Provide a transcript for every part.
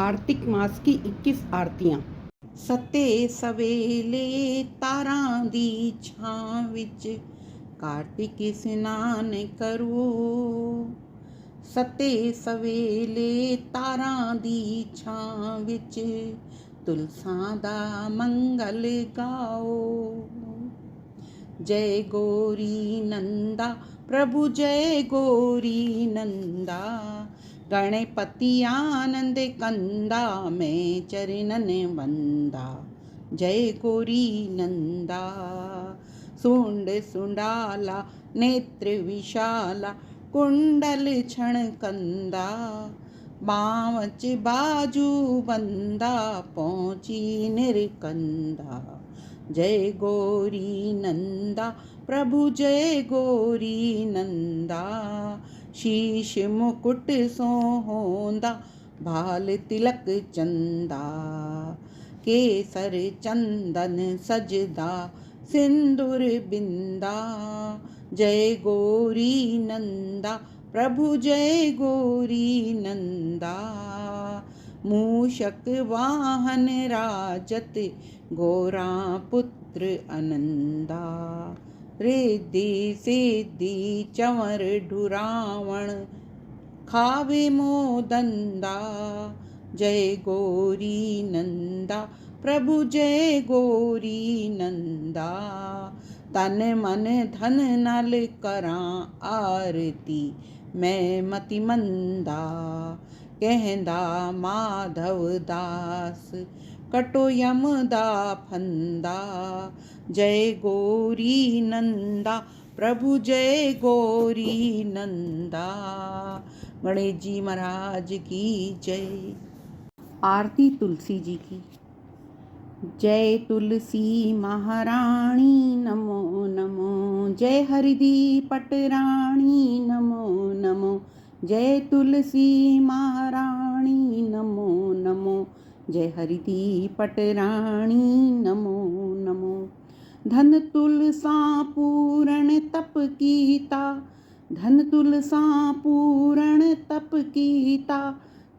कार्तिक मास की 21 आरतियां। सते सवेले तारां दी छां विच कार्तिक स्नान करो। सते सवेले तारां दी छां विच तुलसां दा मंगल गाओ। जय गौरी नंदा प्रभु जय गौरी नंदा, गणपति आनंद कंदा मैं चरणन वंदा। जय गौरी नंदा सुंड सुंडाला नेत्र विशाला कुंडल क्षण कंदा, बावच बाजू बंदा पहुंची निरकंदा। जय गौरी नंदा प्रभु जय गौरी नंदा, शीश मुकुट सोहोंदा भाल तिलक चंदा, केसर चंदन सजदा सिंदूर बिंदा। जय गौरी नंदा प्रभु जय गौरी नंदा, मूषक वाहन राजत गौरा पुत्र अनंदा, रिद्धि सिद्धि चंवर ढुरावण खावे मोदंदा। जय गौरी नंदा प्रभु जय गौरी नंदा, तन मन धन नल करां आरती मैं मति मंदा। कहंदा माधव दास कटो यम दा फंदा। जय गौरी नंदा प्रभु जय गौरी नंदा। गणेश जी महाराज की जय। आरती तुलसी जी की। जय तुलसी महारानी नमो नमो, जय हरिदी पटरानी नमो नमो, जय तुलसी महारानी नमो नमो, जय हरिदी पटरानी नमो नमो। धन तुलसा पूरण तप कीता, धन तुलसा पूरण तप कीता,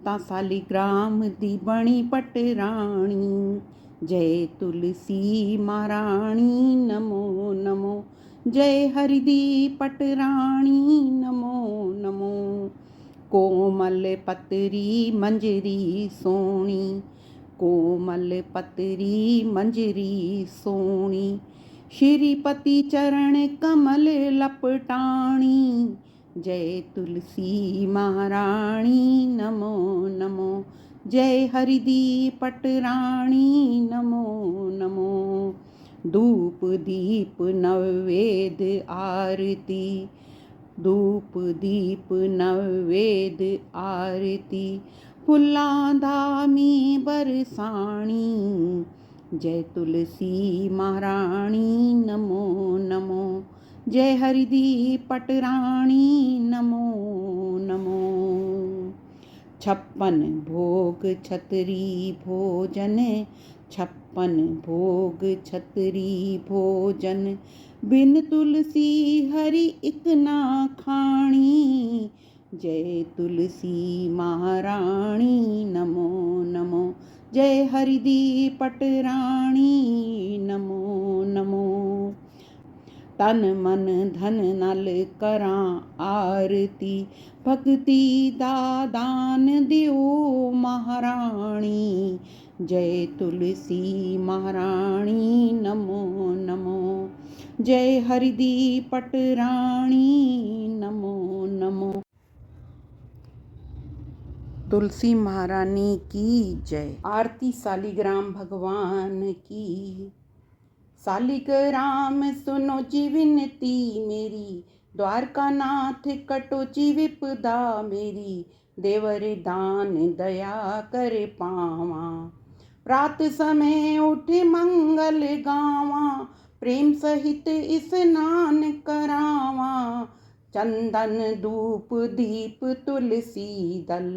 ता सालिग्राम दी बणी पटरानी। जय तुलसी महारानी नमो नमो, जय हरिदी पटरानी नमो नमो। कोमल पतरी मंजरी सोणी, कोमल पतरी मंजरी सोणी, श्रीपति चरण कमल लपटाणी। जय तुलसी महारानी नमो नमो, जय हरिदी पटरानी नमो नमो। धूप दीप नैवेद्य आरती, धूप दीप नैवेद्य आरती, फुल्लां धामी बरसाणी। जय तुलसी महारानी नमो नमो, जय हरिदी पटरानी नमो नमो। 56 भोग छतरी भोजन, 56 भोग छतरी भोजन, बिन तुलसी हरि इक ना खाणी। जय तुलसी महारानी नमो नमो, जय हरिदी पटरानी नमो नमो। तन मन धन नल करां आरती, भक्ति दा दान दियो महारानी। जय तुलसी महारानी नमो नमो, जय हरिदी पटरानी नमो नमो। तुलसी महारानी की जय। आरती सालिग्राम भगवान की। सालिग्राम सुनो जी विनती मेरी, द्वारका नाथ कटो जी विपदा मेरी। देवर दान दया कर पावा, प्रात समय उठ मंगल गावा, प्रेम सहित स्नान करावा। चंदन धूप दीप तुलसी दल,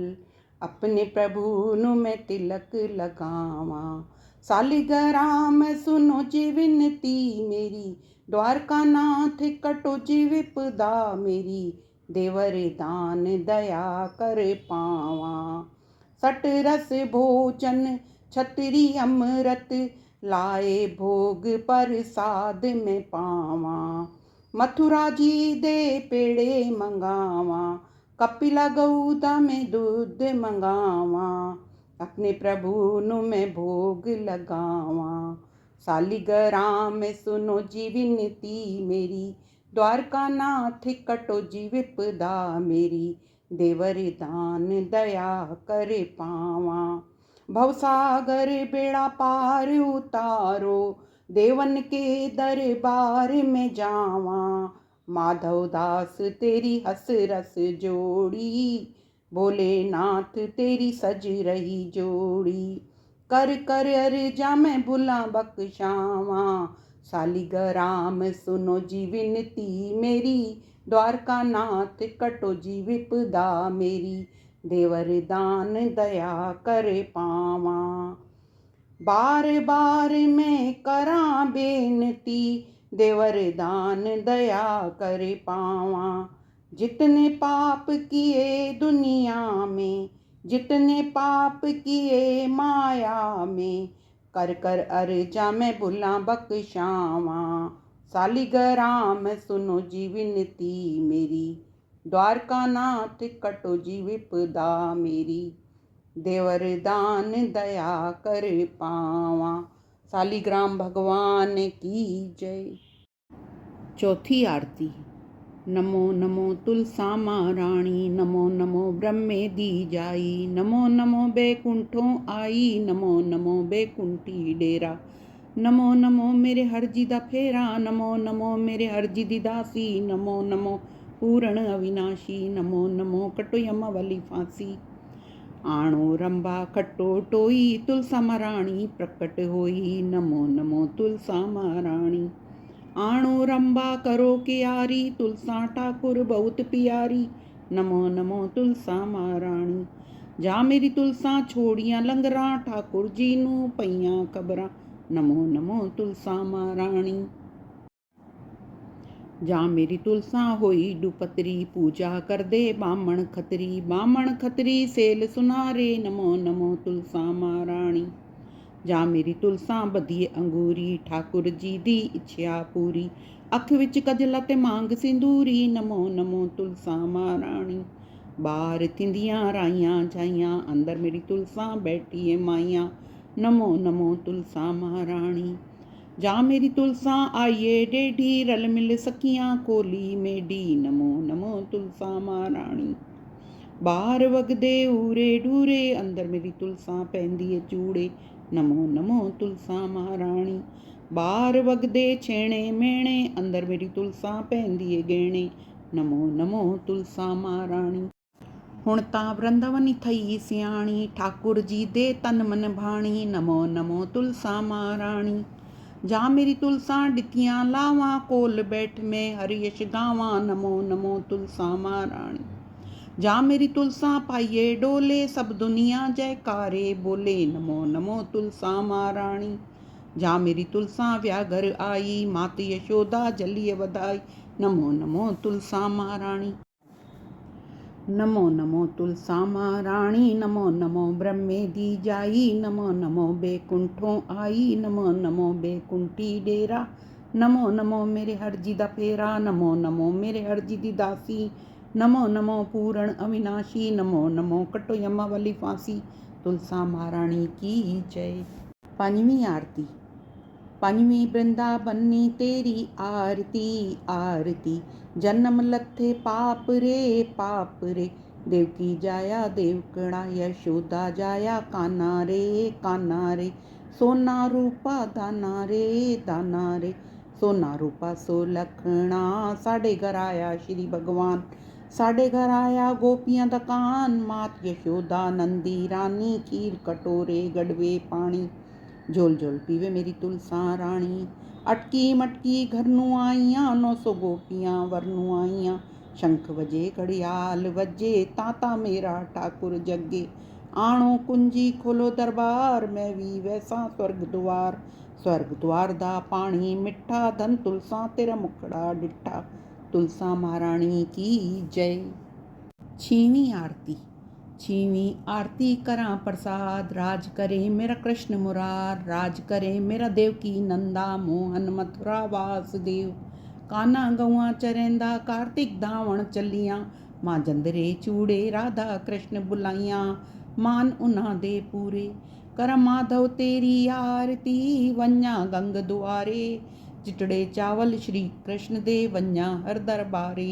अपने प्रभु नु मैं तिलक लगावा। सालिग्राम सुनो जी विनती मेरी, द्वारका नाथ कटो जी विपदा मेरी। देवर दान दया कर पावा, सट रस भोजन छतरी अमृत, लाए भोग प्रसाद में पावा। मथुरा जी दे पेड़े मंगावा, कपिला गौदा में दूध मंगावा। अपने प्रभु नु मैं भोग लगावा। सालिग्राम में सुनो जी विनती मेरी, द्वारका नाथ कटो जी विपदा मेरी। देवर दान दया करे पावा, भवसागर बेड़ा पार उतारो, देवन के दरबार में जावा। माधव दास तेरी हंस रस जोड़ी, भोलेनाथ तेरी सज रही जोड़ी। कर कर अर्जा मैं भुला बख्शावा, सालिग्राम सुनो जी विनती मेरी, द्वारका नाथ कटो जी विपदा मेरी। देवर दान दया करे पावा। बार बार मैं करा बेनती, देवर दान दया करे पावा। जितने पाप किए दुनिया में, जितने पाप किए माया में, कर कर अर्जा मैं भुला बख्शावा। सालिग्राम सुनो जी विनती मेरी, द्वारका नाथ कटो जी विपदा मेरी। देवर दान दया कर पावा। सालिग्राम भगवान की जय। चौथी आरती। नमो नमो तुलसा महारानी, नमो नमो ब्रह्मे दी जाई, नमो नमो बैकुंठों आई, नमो नमो बैकुंठी डेरा। नमो नमो मेरे हरजी दा फेरा, नमो नमो मेरे हरजी दी दासी, नमो नमो पूर्ण अविनाशी, नमो नमो कटो यम वाली फांसी। आणो रंबा खट्टो टोई, तुलसा महारानी प्रकट होई, नमो नमो तुलसा महारानी। आणो रंबा करो कियारी, तुलसा ठाकुर बहुत प्यारी, नमो नमो तुलसा महारानी। जा मेरी तुलसा छोड़ियां लंगरा, ठाकुर जी नू पईयां खबरां, नमो नमो तुलसा महारानी। जा मेरी तुलसा होई डुपतरी, पूजा कर दे बामण खतरी, बामण खतरी सेल सुनारे, नमो नमो तुलसा महारानी। जा मेरी तुलसा बधिए अंगूरी, ठाकुर जी दी इच्छा पूरी, अख विच कजला ते मांग सिंदूरी, नमो नमो तुलसा महारानी। बाहर थिंदियां राइयां जाइयां, अंदर मेरी तुलसा बैठी है माइयां, नमो नमो तुलसा महारानी। जा मेरी तुलसा आइए डेढ़ी, रल मिल सखियां कोली मेडी, नमो नमो तुलसा महारानी। बाहर वगदे ऊरे डूरे, अंदर मेरी तुलसा पैंदी है चूड़े, नमो नमो तुलसा महारानी। बाहर वगदे छेणे मेणे, अंदर मेरी तुलसा पैंदी है गहणे, नमो नमो तुलसा महारानी। हुण तां वृंदावनी थई सियाणी, ठाकुर जी दे तन मन भाणी, नमो नमो तुलसा महारानी। जा मेरी तुलसा डिकियां लावां, कोल बैठ में हरि यश गावां, नमो नमो तुलसा महारानी। जा मेरी तुलसा पाइये डोले, सब दुनिया जयकारे बोले, नमो नमो तुलसा महारानी। जा मेरी तुलसा व्याघर आई, मात यशोदा जलिय वधाई, नमो नमो तुलसा महारानी। नमो नमो तुलसा महारानी, नमो नमो ब्रह्मे दी जाई, नमो नमो बैकुंठों आई, नमो नमो बैकुंठी डेरा। नमो नमो मेरे हरजी दा फेरा, नमो नमो मेरे हरजी दी दासी, नमो नमो पूर्ण अविनाशी, नमो नमो कटो यमा वाली फांसी। तुलसा महारानी की जय। पंजवीं आरती। पंजवीं वृंदावनी तेरी आरती आरती, जन्म लथे पाप रे पाप रे, देवकी जाया देवकड़ा, यशोदा जाया काना रे काना रे। सोना रूपा दाना रे दाना रे, सोना रूपा सो लखना, साढ़े घर आया श्री भगवान, साढ़े घर आया गोपियां दा कान। मात यशोदा नंदी रानी, खीर कटोरे गड़वे पानी, झोल झोल पीवे मेरी तुलसा रानी। अटकी मटकी घर नू आईयां, 900 गोपियां वर नू आईयां। शंख वजे घड़ियाल वजे, ताता मेरा ठाकुर जगे। आणो कुंजी खोलो दरबार, मैं भी वैसा स्वर्ग द्वार। स्वर्ग द्वार दा पानी मिठा, धन तुलसा तेरा मुखड़ा डिठा। तुलसा महारानी की जय। छीवीं आरती। छीवीं आरती करां प्रसाद, राज करे मेरा कृष्ण मुरार, राज करे मेरा देवकी नंदा, मोहन मथुरा वासुदेव। काना गौआं चरैंदा, कार्तिक धावण चलियां, मां जंदरे चूड़े राधा कृष्ण बुलाइयां, मान उन्हां दे पूरे। कर माधव तेरी आरती, वंजा गंग दुआरे, चिटड़े चावल श्री कृष्ण दे वंजा हर दरबारे।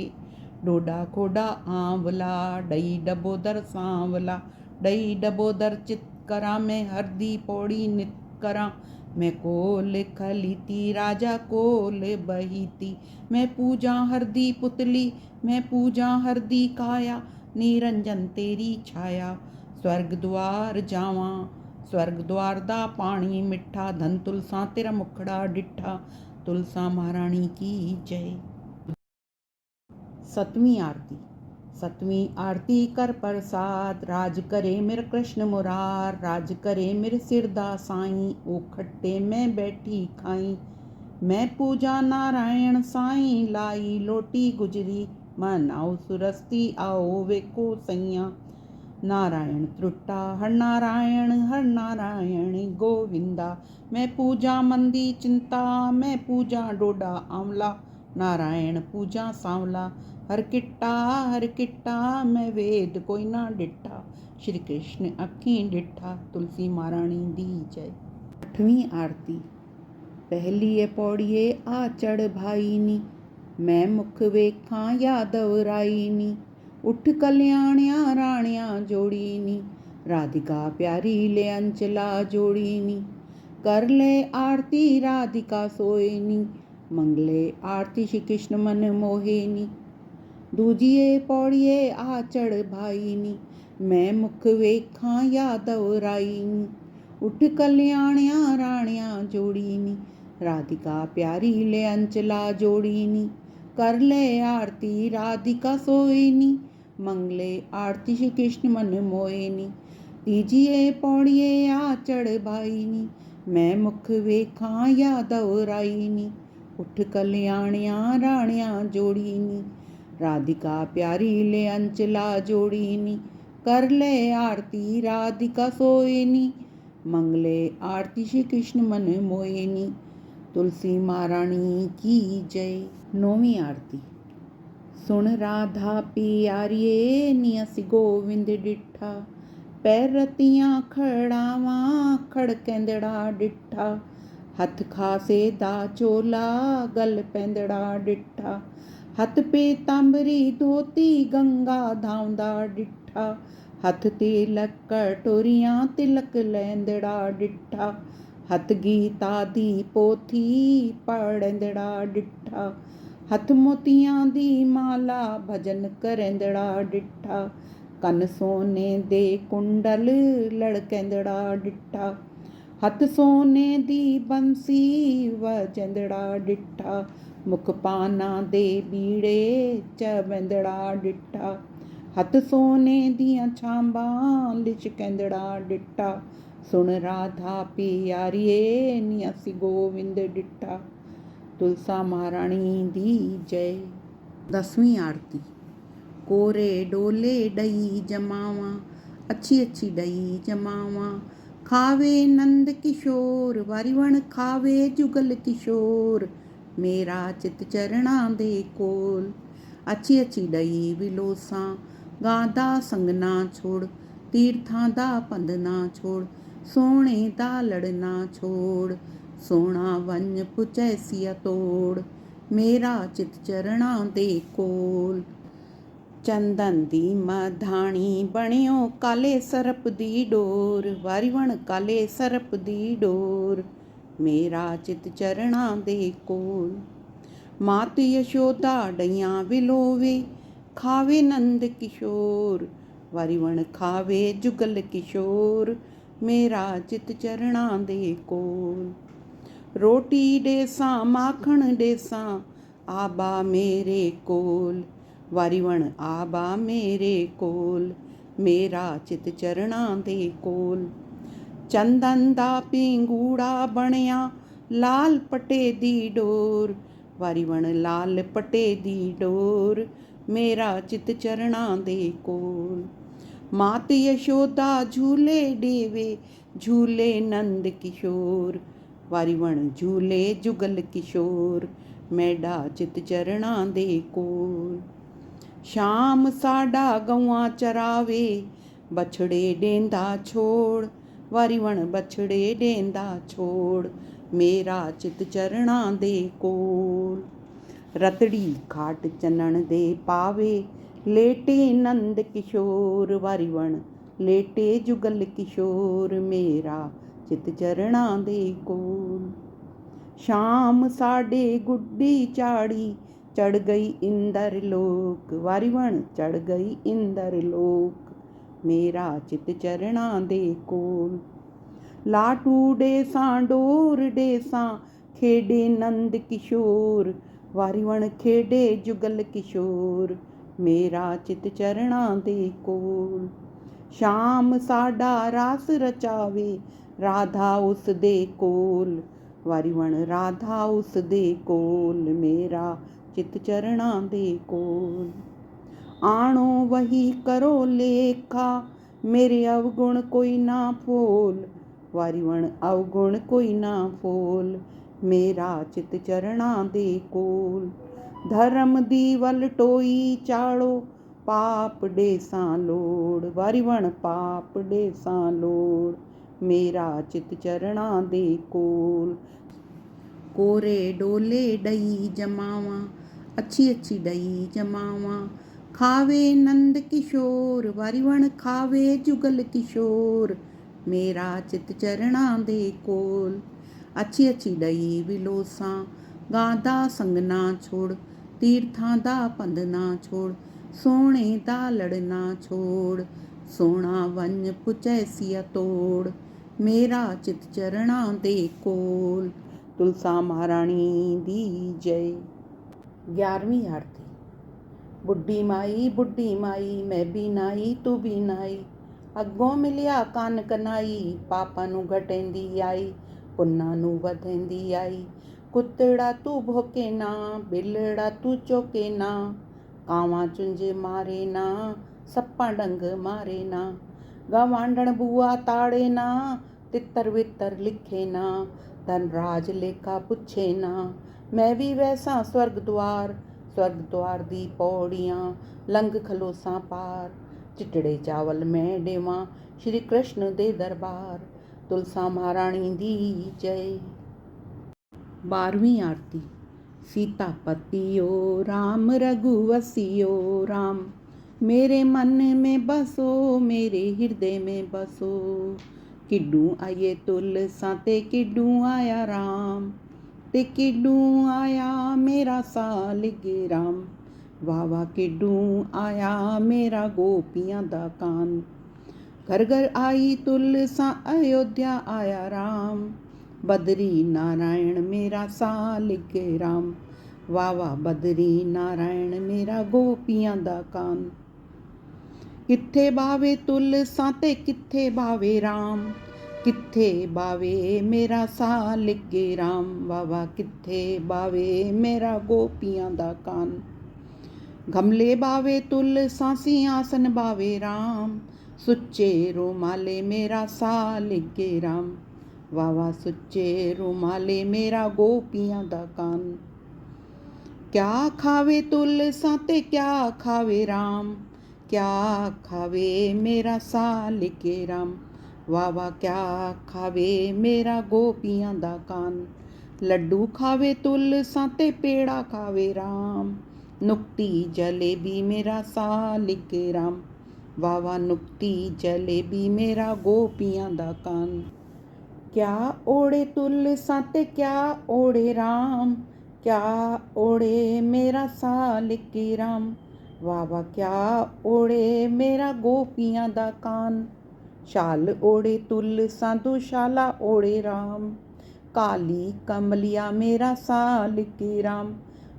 डोडा खोडा आंवला, डई डबोदर सांवला, डई डबोदर चित करा, मैं हरदी पौड़ी नित करा। मैं कोल खलीती राजा कोल बहीती, मैं पूजा हरदी पुतली, मैं पूजा हरदी काया, निरंजन तेरी छाया। स्वर्ग द्वार जावां, स्वर्ग द्वार दा पानी मिठा, धन तुलसा तेरा मुखड़ा डिठा। तुलसा महारानी की जय। सतवीं आरती। सतवीं आरती कर प्रसाद, राज करे मेरे कृष्ण मुरार, राज करे मेरे सिरदा साईं, ओ खट्टे मैं बैठी खाई। मैं पूजा नारायण साईं, लाई लोटी गुजरी, मन आओ सुरस्ती आओ वेखो सैया। नारायण त्रुट्टा हर नारायण गोविंदा, मैं पूजा मंदी चिंता, मैं पूजा डोडा आंवला, नारायण पूजा सांवला। हर किट्टा मैं वेद कोई ना डिठा, श्री कृष्ण अखीं डिठा। तुलसी महारानी दी जय। आठवीं आरती। पहली पौड़िए आ चढ़ भाई नी, मैं मुख वेखां यादव राई नी, उठ कल्याणिया राणिया जोड़ी नी, राधिका प्यारी ले अंचला जोड़ी नी। कर ले आरती राधिका सोए नी, मंगले आरती श्री कृष्ण मन मोहे नी। दूजिए पौड़िए आ चढ़ भाई नी, मैं मुख वेखां यादव राई नी, उठ कल्याणिया राणिया जोड़ी नी, राधिका प्यारी ले अंचला जोड़ी नी। कर ले आरती राधिका सोए नी, मंगले आरती श्री कृष्ण मन मोए नी। तीजिए पौड़िए आ चढ़ भाई नी, मैं मुख वेखां यादव राई नी, उठ कल्याणिया राणिया जोड़ी नी, राधिका प्यारी ले अंचला जोड़ी नी। कर ले आरती राधिका सोए नी, मंगले आरती श्री कृष्ण मन मोए नी। तुलसी महारानी की जय। नौवीं आरती। सुन राधा प्यारिये नियस गोविंद डिठा, पैर रतियां खड़ावां खड़केंदड़ा डिठा, हथ खासे दा चोला गल पैंदड़ा डिठा, हथ पीतांबरी धोती गंगा धावंदा डिठा, हथ तिलक कटोरियां तिलक लैंदड़ा डिठा, हथ गीता दी पोथी पढ़ंदड़ा डिठा, हथ मोतियां दी माला भजन करेंदड़ा डिठा, कन सोने दे कुंडल लड़केंदड़ा डिठा, हथ सोने दी बंसी वजेंदड़ा डिठा, मुख पाना दे बीड़े चवेंदड़ा डिठा, हथ सोने दियां छांबां लिचकेंदड़ा डिठा। सुन राधा प्यारिये नियसी गोविंद डिठा। तुलसा महारानी दी जय। 10वीं आरती। कोरे डोले डई जमावा, अच्छी अच्छी डई जमावा, खावे नंद किशोर, वारिवण खावे जुगल किशोर, मेरा चित चरणा दे कोल। अच्छी अच्छी डई विलोसां, गादा संग ना छोड़, तीर्थां दा पंध ना छोड़, सोने दा लड़ ना छोड़, सोना वन पुचैसिया तोड़, मेरा चित चरणा दे कोल। चंदन दी मधाणी बणियो काले सरप दी डोर, वारिवण काले सरप दी डोर, मेरा चित चरणा दे कोल। मात यशोदा डइयां विलोवे, खावे नंद किशोर, वारिवण खावे जुगल किशोर, मेरा चित चरणा दे कोल। रोटी डेसां माखण डेसां, आबा मेरे कोल, वारिवण आबा मेरे कोल, मेरा चित चरणा दे कोल। चंदन दा पिंगूड़ा बणिया लाल पटे दी डोर, वारिवण लाल पटे दी डोर, मेरा चित चरणा दे कोल। मात यशोदा झूले डेवे झूले नंद किशोर, ਵਾਰੀ ਵਣ ਝੂਲੇ ਜੁਗਲ ਕਿਸ਼ੋਰ, ਮੈਡਾ ਚਿਤ ਚਰਣਾ ਦੇ ਕੋਲ। ਸ਼ਾਮ ਸਾਡਾ ਗਊਆਂ ਚਰਾਵੇ ਬਛੜੇ ਡੇਂਦਾ ਛੋੜ, ਵਾਰੀ ਵਣ ਬਛੜੇ ਡੇਂਦਾ ਛੋੜ, ਮੇਰਾ ਚਿਤ ਚਰਣਾ ਦੇ ਕੋਲ। ਰਤੜੀ ਖਾਟ ਚੰਨਣ ਦੇ ਪਾਵੇ ਲੇਟੇ ਨੰਦ ਕਿਸ਼ੋਰ, ਵਾਰੀ ਵਣ ਲੇਟੇ ਜੁਗਲ ਕਿਸ਼ੋਰ, ਮੇਰਾ ਚਿਤ ਚਰਣਾ ਦੇ ਕੋਲ। ਸ਼ਾਮ ਸਾਡੇ ਗੁੱਡੀ ਚਾੜੀ ਚੜ ਗਈ ਇੰਦਰ ਲੋਕ, ਵਾਰੀ ਵਣ ਚੜ ਗਈ ਇੰਦਰ ਲੋਕ, ਮੇਰਾ ਚਿਤ ਚਰਣਾ ਦੇ ਕੋਲ। ਲਾਟੂ ਡੇਸਾਂ ਡੋਰ ਡੇਸਾਂ ਖੇਡੇ ਨੰਦ ਕਿਸ਼ੋਰ, ਵਾਰੀ ਵਣ ਖੇਡੇ ਜੁਗਲ ਕਿਸ਼ੋਰ, ਮੇਰਾ ਚਿਤ ਚਰਣਾ ਦੇ ਕੋਲ। ਸ਼ਾਮ ਸਾਡਾ ਰਾਸ ਰਚਾਵੇ ਰਾਧਾ ਉਸ ਦੇ ਕੋਲ, ਵਾਰੀ ਵਣ ਰਾਧਾ ਉਸ ਦੇ ਕੋਲ, ਮੇਰਾ ਚਿਤ ਚਰਣਾ ਦੇ ਕੋਲ। ਆਣੋ ਵਹੀ ਕਰੋ ਲੇਖਾ ਮੇਰੇ ਅਵਗੁਣ ਕੋਈ ਨਾ ਫੋਲ, ਵਾਰੀ ਵਣ ਅਵਗੁਣ ਕੋਈ ਨਾ ਫੋਲ, ਮੇਰਾ ਚਿਤ ਚਰਣਾ ਦੇ ਕੋਲ। ਧਰਮ ਦੀ ਵਲਟੋਈ ਚਾੜੋ ਪਾਪ ਡੇਸਾਂ ਲੋੜ, ਵਾਰੀ ਵਣ ਪਾਪ ਡੇਸਾਂ ਲੋੜ, ਮੇਰਾ ਚਿਤ ਚਰਣਾ ਦੇ ਕੋਲ। ਕੋਰੇ ਡੋਲੇ ਡਈ ਜਮਾਵਾਂ ਅੱਛੀ ਅੱਛੀ ਡਈ ਜਮਾਵਾਂ, ਖਾਵੇ ਨੰਦ ਕਿਸ਼ੋਰ, ਵਾਰੀ ਵਣ ਖਾਵੇ ਜੁਗਲ ਕਿਸ਼ੋਰ, ਮੇਰਾ ਚਿਤ ਚਰਣਾ ਦੇ ਕੋਲ। ਅੱਛੀ ਅੱਛੀ ਡਈ ਵਿਲੋਸਾਂ ਗਾਂ ਦਾ ਸੰਗ ਨਾ ਛੋੜ, ਤੀਰਥਾਂ ਦਾ ਪੰਧ ਨਾ ਛੋੜ, ਸੋਹਣੇ ਦਾ ਲੜਨਾ ਛੋੜ, ਸੋਹਣਾ ਵੰਜ ਪੁਚੈਸੀਆ ਤੋੜ, ਮੇਰਾ ਚਿਤ ਚਰਣਾ ਦੇ ਕੋਲ। ਤੁਲਸਾ ਮਹਾਰਾਣੀ ਦੀ ਜੈ। 11ਵੀਂ ਆਰਤੀ। ਬੁੱਢੀ ਮਾਈ ਮੈਂ ਵੀ ਨਾਈ ਤੂੰ ਵੀ ਨਾਈ, ਅੱਗੋਂ ਮਿਲਿਆ ਕੰਨ ਕਨਾਈ, ਪਾਪਾਂ ਨੂੰ ਘਟੇਂਦੀ ਆਈ ਪੁੰਨਾਂ ਨੂੰ ਵਧੇਂਦੀ ਆਈ। ਕੁੱਤੜਾ ਤੂੰ ਭੋਕੇ ਨਾ ਬਿਲੜਾ ਤੂੰ ਚੋਕੇ ਨਾ, ਕਾਵਾਂ ਚੁੰਝ ਮਾਰੇ ਨਾ ਸੱਪਾਂ ਡੰਗ ਮਾਰੇ ਨਾ, ਗਵਾਂਢਣ ਬੂਆ ਤਾੜੇ ਨਾ ਤਿੱਤਰ ਵਿਤਰ ਲਿਖੇ ਨਾ, ਧਨ ਰਾਜ ਲੇਖਾ ਪੁੱਛੇ ਨਾ। ਮੈਂ ਵੀ ਵੈਸਾ ਸਵਰਗ ਦੁਆਰ ਦੀ ਪੌੜੀਆਂ ਲੰਘ ਖਲੋਸਾਂ ਪਾਰ, ਚਿੱਟੜੇ ਚਾਵਲ ਮੈਂ ਦੇਵਾਂ ਸ਼੍ਰੀ ਕ੍ਰਿਸ਼ਨ ਦੇ ਦਰਬਾਰ। ਤੁਲਸਾ ਮਹਾਰਾਣੀ ਦੀ ਜੈ। 12ਵੀਂ ਆਰਤੀ। सीतापतियो राम रघुवसियो राम, मेरे मन में बसो मेरे हृदय में बसो। किड्डू आइए तुलसा ते किड्डू आया राम, ते किड्डू आया मेरा सालिग राम, वाह वाह किड्डू आया मेरा गोपियां दा कान। घर घर आई तुलसा अयोध्या आया राम, बदरी नारायण मेरा सालिग राम, वाह वाह बदरी नारायण मेरा गोपियां दा कान। किथे बावे तुलसा ते किथे बावे राम, किथे बावे मेरा सालिग राम, वाह वाह किथे बावे मेरा गोपियां दा कान। गमले बावे तुलसा सिंहासन बावे राम, सुच्चे रुमाले मेरा सालिग राम, वाह वाह सुच्चे रुमाले मेरा गोपियां दा कान। क्या खावे तुलसा ते क्या खावे राम, क्या खावे मेरा सालिग राम, वाह वाह क्या खावे मेरा गोपियां दा कान। लड्डू खावे तुलसा ते पेड़ा खावे राम, नुक्ती जलेबी मेरा सालिग राम, वाह वाह नुक्ती जलेबी मेरा गोपियां दा कान। क्या ओढ़े तुलसा ते क्या ओढ़े राम, क्या ओढ़े मेरा सालिग राम, वाह वाह क्या ओढ़े मेरा गोपियां दा कान। शाल ओढ़े तुलसा दुशाला ओढ़े राम, काली कमलिया मेरा सालिग राम,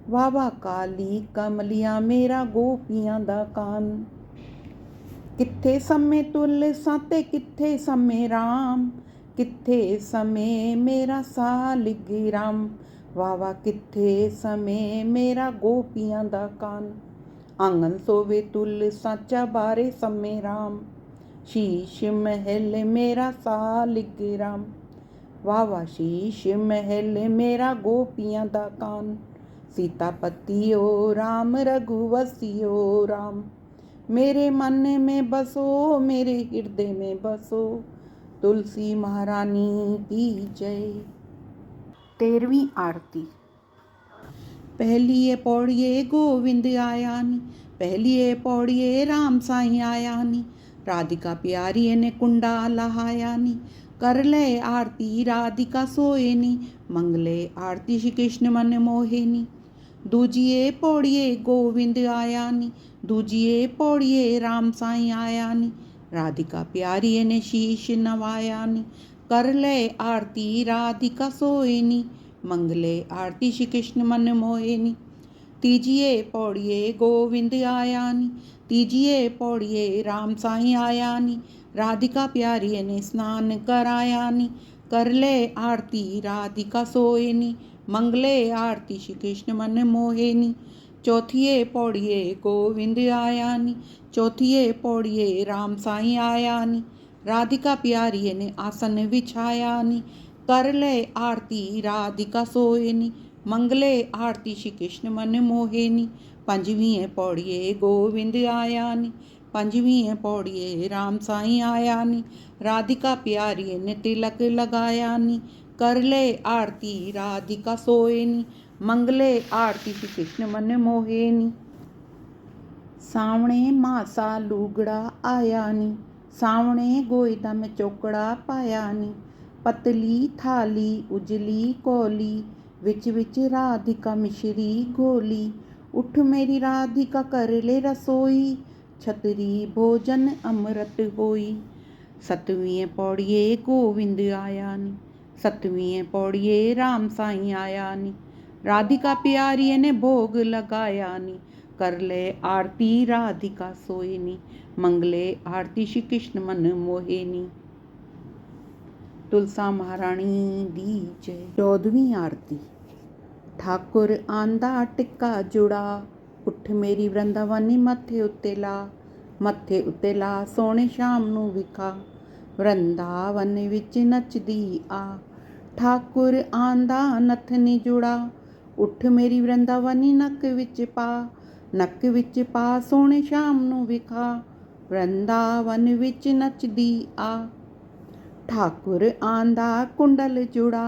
वाह वाह काली कमलिया मेरा गोपियां दा कान। किथे समय तुलसा ते किथे समय राम, किथे समय मेरा सालिग राम, वाह वाह किथे समय मेरा गोपियां दा कान। आंगन सोवे तुलसा चबारे समय राम, शीश महल मेरा सालिग्राम। वाह वाह शीश महल मेरा गोपियां दा कान। सीतापति ओ राम रघुवंशी ओ राम। मेरे मन में बसो मेरे हृदय में बसो। तुलसी महारानी की जय। 13वीं आरती। पहलिए पौड़िए गोविंद आया नी। पहलिए पौड़िए राम साईं आया नी। राधिका प्यारी ने कुंडा लहाया नी। कर ले आरती राधिका सोए नी। मंगले आरती श्री कृष्ण मन मोहे नी। दूजिए पौड़िए गोविंद आया नी। दूजिए पौड़िए राम साईं आया नी। राधिका प्यारी ने शीश नवाया नी। कर ले आरती राधिका सोए नी। मंगले आरती श्री कृष्ण मन मोहे नी। तीजिए पौड़िए गोविंद आया नी। तीजिए पौड़िए राम साईं आया नी। राधिका प्यारी ने स्नान कराया नी। कर ले आरती राधिका सोए नी। मंगले आरती श्री कृष्ण मन मोहे नी। चौथिए पौड़िए गोविंद आया नी। चौथिए पौड़िए राम साईं आया नी। राधिका प्यारी ने आसन बिछाया नी। कर ले आरती राधिका सोए नी। मंगले आरती श्री कृष्ण मन मोहे नी। पंजवीं पौड़िए गोविंद आया नी। पंजवीं पौड़िए राम साईं आया नी। राधिका प्यारी ने तिलक लगाया नी। कर ले आरती राधिका सोए नी। मंगले आरती श्री कृष्ण मन मोहे नी। सावणे मासा लूगड़ा आया नी। सावणे गोयदा में चौकड़ा पाया नी। पतली थाली उजली कोली। विच विच राधिका मिश्री घोली। उठ मेरी राधिका कर ले रसोई। छतरी भोजन अमृत होई। सतवीं पौड़िए गोविंद आया नी। सतवीं पौड़िए राम साईं आया नी। राधिका प्यारी ने भोग लगाया नी। कर ले आरती राधिका सोए नी। मंगले आरती श्री कृष्ण मन मोहे नी। तुलसा महारानी दी जय। 14वीं आरती। ठाकुर आंदा टिक्का जुड़ा। उठ मेरी वृंदावनी मत्थे उत्ते ला। मत्थे उत्ते ला सोने शाम नूं विखा। वृंदावन विच नचदी आ। ठाकुर आंदा नथनी जुड़ा। उठ मेरी वृंदावनी नक विच पा। नक विच पा सोने शाम नूं विखा। वृंदावन विच नचदी आ। ठाकुर आंदा कुंडल जुड़ा।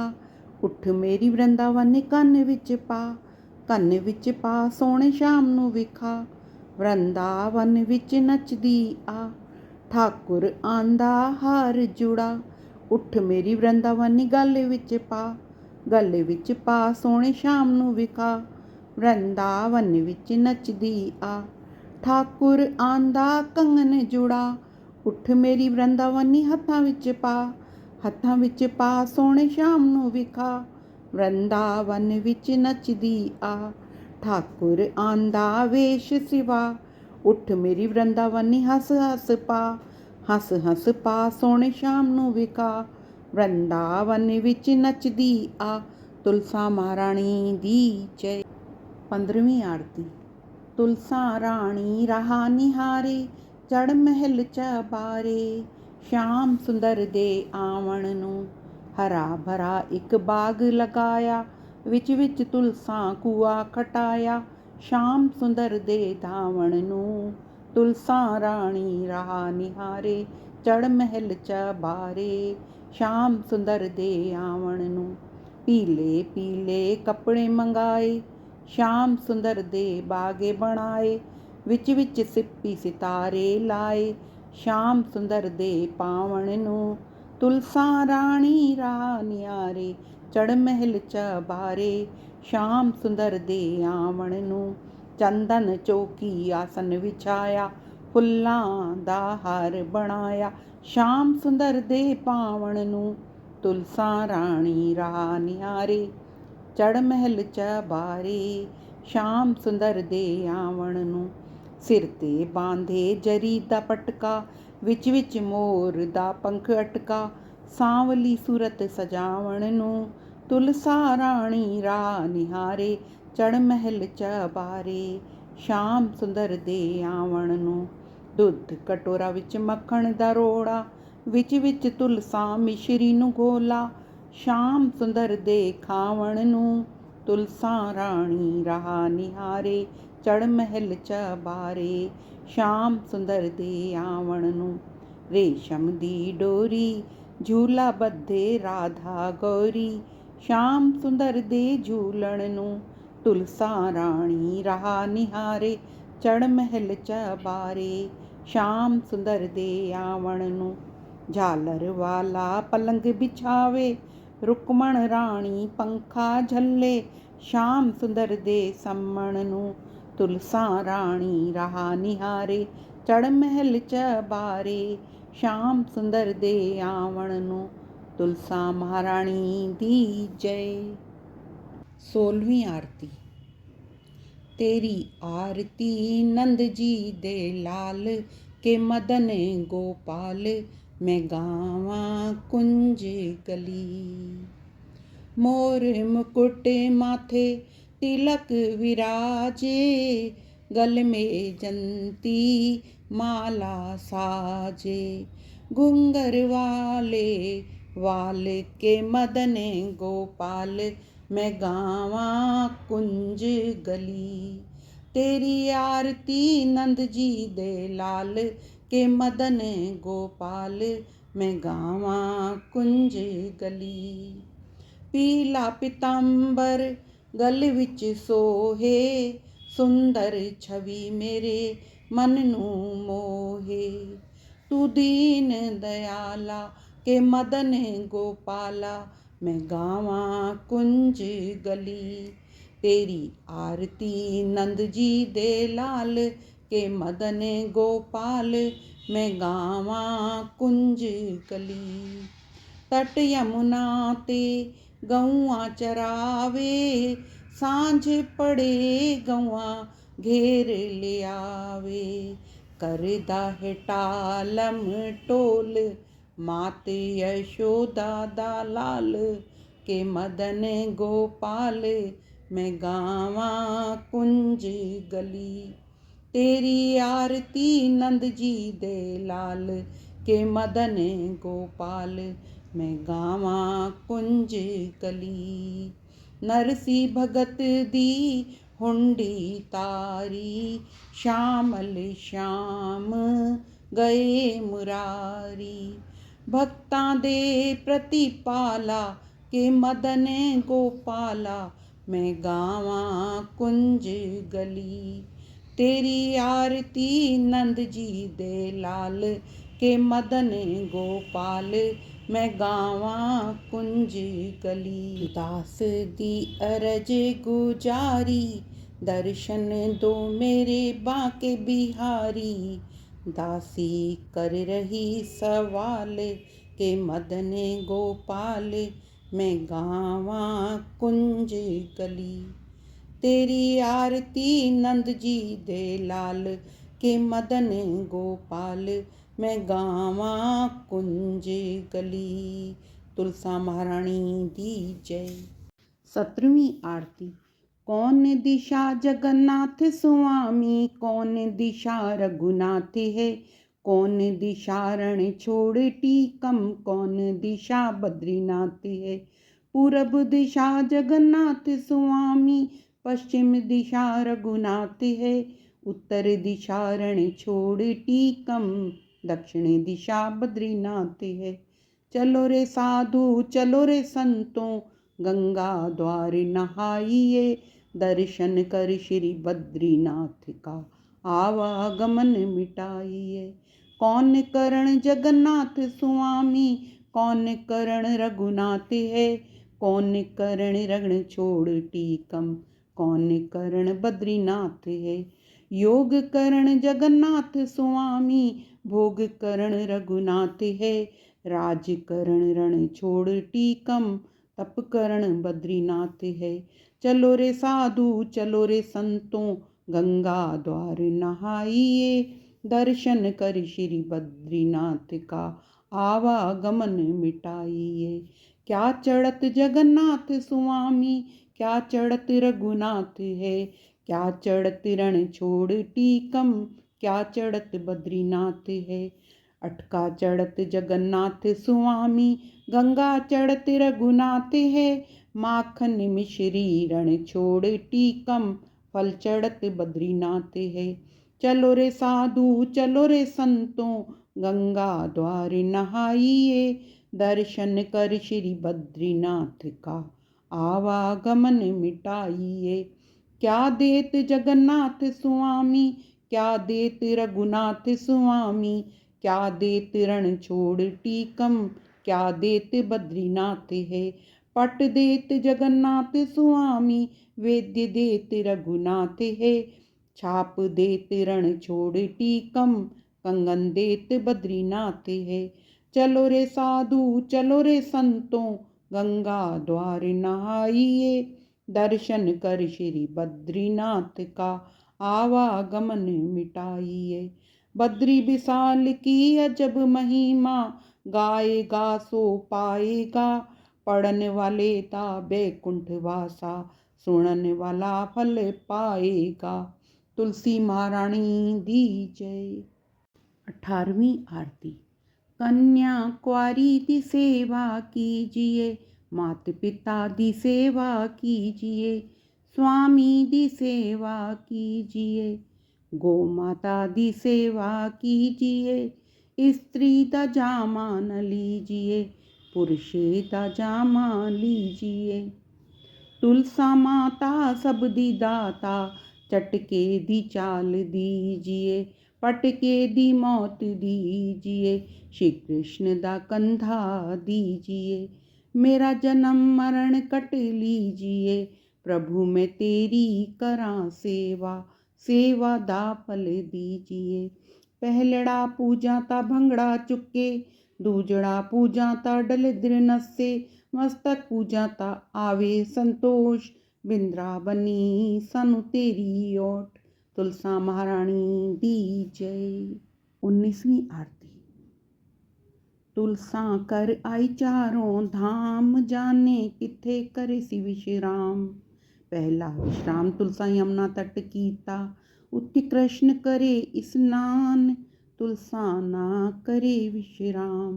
उठ मेरी वृंदावनी ਕੰਨ ਵਿੱਚ ਪਾ। ਕੰਨ ਵਿੱਚ ਪਾ ਸੋਹਣੇ ਸ਼ਾਮ ਨੂੰ ਵਿਖਾ। ਵਰਿੰਦਾਵਨ ਵਿੱਚ ਨੱਚਦੀ ਆ। ਠਾਕੁਰ ਆਂਦਾ ਹਾਰ ਜੁੜਾ। ਉੱਠ ਮੇਰੀ ਵਰਿੰਦਾਵਨੀ ਗਲ ਵਿੱਚ ਪਾ। ਗਲ ਵਿੱਚ ਪਾ ਸੋਹਣੇ ਸ਼ਾਮ ਨੂੰ ਵਿਖਾ। ਵਰਿੰਦਾਵਨ ਵਿੱਚ ਨੱਚਦੀ ਆ। ਠਾਕੁਰ ਆਂਦਾ ਕੰਗਨ ਜੁੜਾ। ਉੱਠ ਮੇਰੀ ਵਰਿੰਦਾਵਨੀ ਹੱਥਾਂ ਵਿੱਚ ਪਾ। ਹੱਥਾਂ ਵਿੱਚ ਪਾ ਸੋਹਣੇ ਸ਼ਾਮ ਨੂੰ ਵਿਖਾ। ਵਰਿੰਦਾਵਨ ਵਿੱਚ ਨੱਚਦੀ ਆ। ਠਾਕੁਰ ਆਂਦਾ ਵੇਸ਼ ਸਿਵਾ। ਉੱਠ ਮੇਰੀ ਵਰਿੰਦਾਵਨੀ ਹੱਸ ਹੱਸ ਪਾ। ਹੱਸ ਹੱਸ ਪਾ ਸੋਹਣੇ ਸ਼ਾਮ ਨੂੰ ਵਿਖਾ। ਵਰਿੰਦਾਵਨ ਵਿੱਚ ਨੱਚਦੀ ਆ। ਤੁਲਸਾ ਮਹਾਰਾਣੀ ਦੀ ਜੈ। 15ਵੀਂ ਆਰਤੀ। ਤੁਲਸਾ ਰਾਣੀ ਰਹਾ ਨਿਹਾਰੇ। ਚੜ ਮਹਿਲ ਚਬਾਰੇ। ਸ਼ਾਮ ਸੁੰਦਰ ਦੇ ਆਵਣ ਨੂੰ। ਹਰਾ ਭਰਾ ਇੱਕ ਬਾਗ ਲਗਾਇਆ। ਵਿੱਚ ਵਿੱਚ ਤੁਲਸਾ ਕੂਆ ਖਟਾਇਆ। ਸ਼ਾਮ ਸੁੰਦਰ ਦੇ ਧਾਵਣ ਨੂੰ। ਤੁਲਸਾ ਰਾਣੀ ਰਹਾ ਨਿਹਾਰੇ। ਚੜ ਮਹਿਲ ਚਬਾਰੇ। ਸ਼ਾਮ ਸੁੰਦਰ ਦੇ ਆਵਣ ਨੂੰ। ਪੀਲੇ ਪੀਲੇ ਕੱਪੜੇ ਮੰਗਾਏ। ਸ਼ਾਮ ਸੁੰਦਰ ਦੇ ਬਾਗੇ ਬਣਾਏ। ਵਿੱਚ ਵਿੱਚ ਸਿੱਪੀ ਸਿਤਾਰੇ ਲਾਏ। ਸ਼ਾਮ ਸੁੰਦਰ ਦੇ ਪਾਵਣ ਨੂੰ। ਤੁਲਸਾ ਰਾਣੀ ਰਹਾ ਨਿਆਰੇ। ਚੜ ਮਹਿਲ ਚਬਾਰੇ। ਸ਼ਾਮ ਸੁੰਦਰ ਦੇ ਆਵਣ ਨੂੰ। ਚੰਦਨ ਚੌਕੀ ਆਸਨ ਵਿਛਾਇਆ। ਫੁੱਲਾਂ ਦਾ ਹਾਰ ਬਣਾਇਆ। ਸ਼ਾਮ ਸੁੰਦਰ ਦੇ ਪਾਵਣ ਨੂੰ। ਤੁਲਸਾ ਰਾਣੀ ਰਹਾ ਨਿਹਾਰੇ। ਚੜ ਮਹਿਲ ਚਬਾਰੇ। ਸ਼ਾਮ ਸੁੰਦਰ ਦੇ ਆਵਣ ਨੂੰ। ਸਿਰ ਤੇ ਬਾਂਧੇ ਜਰੀ ਦਾ ਪਟਕਾ। ਵਿੱਚ ਵਿੱਚ ਮੋਰ ਦਾ ਪੰਖ ਅਟਕਾ। ਸਾਂਵਲੀ ਸੂਰਤ ਸਜਾਵਣ ਨੂੰ। ਤੁਲਸਾ ਰਾਣੀ ਰਹਾ ਨਿਹਾਰੇ। ਚੜ ਮਹਿਲ ਚਬਾਰੇ। ਸ਼ਾਮ ਸੁੰਦਰ ਦੇ ਆਵਣ ਨੂੰ। ਦੁੱਧ ਕਟੋਰਾ ਵਿੱਚ ਮੱਖਣ ਦਾ ਰੋੜਾ, ਵਿੱਚ ਤੁਲਸਾਂ ਮਿਸ਼ਰੀ ਨੂੰ ਘੋਲਾ। ਸ਼ਾਮ ਸੁੰਦਰ ਦੇ ਖਾਵਣ ਨੂੰ, ਤੁਲਸਾਂ ਰਾਣੀ ਰਾਹ ਨਿਹਾਰੇ, ਚੜ੍ਹ ਮਹਿਲ ਚਬਾਰੇ। ਸ਼ਾਮ ਸੁੰਦਰ ਦੇ ਆਵਣ ਨੂੰ, ਰੇਸ਼ਮ ਦੀ ਡੋਰੀ ਝੂਲਾ ਬੱਧੇ ਰਾਧਾ ਗੌਰੀ। ਸ਼ਾਮ ਸੁੰਦਰ ਦੇ ਝੂਲਣ ਨੂੰ, ਤੁਲਸਾਂ ਰਾਣੀ ਰਾਹ ਨਿਹਾਰੇ, ਚੜ੍ਹ ਮਹਿਲ ਚਬਾਰੇ। ਸ਼ਾਮ ਸੁੰਦਰ ਦੇ ਆਵਣ ਨੂੰ, ਝਾਲਰ ਵਾਲਾ ਪਲੰਗ ਬਿਛਾਵੇ, ਰੁਕਮਣ ਰਾਣੀ ਪੰਖਾ ਝੱਲੇ। ਸ਼ਾਮ ਸੁੰਦਰ ਦੇ ਸੰਮਣ ਨੂੰ, ਤੁਲਸਾਂ ਰਾਣੀ ਰਾਹ ਨਿਹਾਰੇ, ਚੜ੍ਹ ਮਹਿਲ ਚਬਾਰੇ। ਸ਼ਾਮ ਸੁੰਦਰ ਦੇ ਆਵਣ ਨੂੰ, ਤੁਲਸਾਂ ਮਹਾਰਾਣੀ ਦੀ ਜੈ। 16ਵੀਂ ਆਰਤੀ। तेरी आरती नंद जी दे लाल के मदन गोपाल, मैं गावा कुंज गली। मोर मुकुट माथे तिलक विराजे, गल में जंती माला साजे। घुंघर वाले वाल के मदन गोपाल, मैं गावा कुंज गली। तेरी आरती नंद जी दे लाल के मदन गोपाल, मैं गावा कुंज गली। पीला पितांबर गल विच सोहे, सुंदर छवि मेरे मन नू मोहे। तू दीन दयाला के मदन गोपाला, मैं गावा कुंज गली। तेरी आरती नंद जी दे लाल के मदन गोपाल, मैं गावा कुंज गली। तट यमुना ते गौआं चरावे, सांझ पड़े गौआं घेर लियावे। करदा है टालम टोल, मात यशोदा दा लाल के मदन गोपाल, मैं गावा कुंज गली। तेरी आरती नंद जी दे लाल के मदन गोपाल, मैं गावा कुंज गली। नरसी भगत दी हुंडी तारी, श्यामल श्याम गए मुरारी। भक्तां दे प्रतिपाला के मदन गोपाला, मैं गावा कुंज गली। तेरी आरती नंद जी दे लाल के मदन गोपाल, मैं गावा कुंज गली। दास दी अरज गुजारी, दर्शन दो मेरे बांके बिहारी। दासी कर रही सवाल के मदन गोपाल, मैं गावा कुंज गली। तेरी आरती नंद जी दे लाल के मदन गोपाल, मैं गावा कुंज गली। तुलसा महारानी दी जय। 17वीं आरती। कौन दिशा जगन्नाथ स्वामी, कौन दिशा रघुनाथ है। कौन दिशा रण छोड़ टीकम, कौन दिशा बद्रीनाथ है। पूरब दिशा जगन्नाथ स्वामी, पश्चिम दिशा रघुनाथ है। उत्तर दिशा रण छोड़ टीकम, दक्षिण दिशा बद्रीनाथ है। चलो रे साधु चलो रे संतों, गंगा द्वार नहाइए। दर्शन कर श्री बद्रीनाथ का आवागमन मिटाइए। कौन करण जगन्नाथ स्वामी, कौन करण रघुनाथ है। कौन करण रण छोड़ टीकम, कौन करण बद्रीनाथ है। योग करण जगन्नाथ स्वामी, भोग करण रघुनाथ है। राज करण रण छोड़ टीकम, तप करण बद्रीनाथ है। चलो रे साधु चलो रे संतों, गंगा द्वार नहाइए। दर्शन कर श्री बद्रीनाथ का आवागमन मिटाइए। क्या चढ़त जगन्नाथ स्वामी, क्या चढ़त रघुनाथ है। क्या चढ़त रण छोड़ टीकम, क्या चढ़त बद्रीनाथ है। अटका चढ़त जगन्नाथ स्वामी, गंगा चढ़त रघुनाथ है। माखन मिश्री रण छोड़ टीकम, फल चढ़त बद्रीनाथ है। चलो रे साधु चलो रे संतों, गंगा द्वार नहाइए। दर्शन कर श्री बद्रीनाथ का, आवागमन मिटाइए। क्या देत जगन्नाथ स्वामी, क्या देत रघुनाथ स्वामी, क्या देत रण छोड़ टीकम, क्या देत बद्रीनाथ है। पट देत जगन्नाथ स्वामी, वेद्य देत रघुनाथ है। छाप देत रण छोड़ टीकम, कंगन देत बद्रीनाथ है। चलो रे साधु चलो रे संतों, गंगा द्वार नहाइए। दर्शन कर श्री बद्रीनाथ का, आवागमन मिटाइए। बद्री विशाल की अजब महिमा, गाएगा सो पाएगा। पढ़ने वाले ता बैकुंठ वासा, सुनने वाला फल पाएगा। तुलसी महारानी दी जय। 18वीं आरती। कन्या कुंवारी दी सेवा कीजिए, मात पिता दी सेवा कीजिए। स्वामी दी सेवा कीजिए, गौ माता दी सेवा कीजिए। स्त्री दा जामा न लीजिए, पुरुषे दा जामा लीजिए। तुलसा माता सब दी दाता, चटके दी चाल दीजिए। पटके दी मौत दीजिए, श्री कृष्ण दा कंधा दीजिए। मेरा जन्म मरण कट लीजिए, प्रभु मैं तेरी करां सेवा। सेवा दा फल दीजिए। पहलड़ा पूजा ता भंगड़ा चुके, दूजड़ा पूजा ता डलिद्र नसे। मस्तक पूजा ता आवे संतोष, बिंद्रावनी सानू तेरी ओट। तुलसा महारानी दी जय। 19वीं आरती। तुलसा कर आई चारों धाम, जाने किथे करे सी विश्राम। पहला विश्राम तुलसा यमुना तट कीता, उत्ति कृष्ण करे स्नान। तुलसा ना करे विश्राम,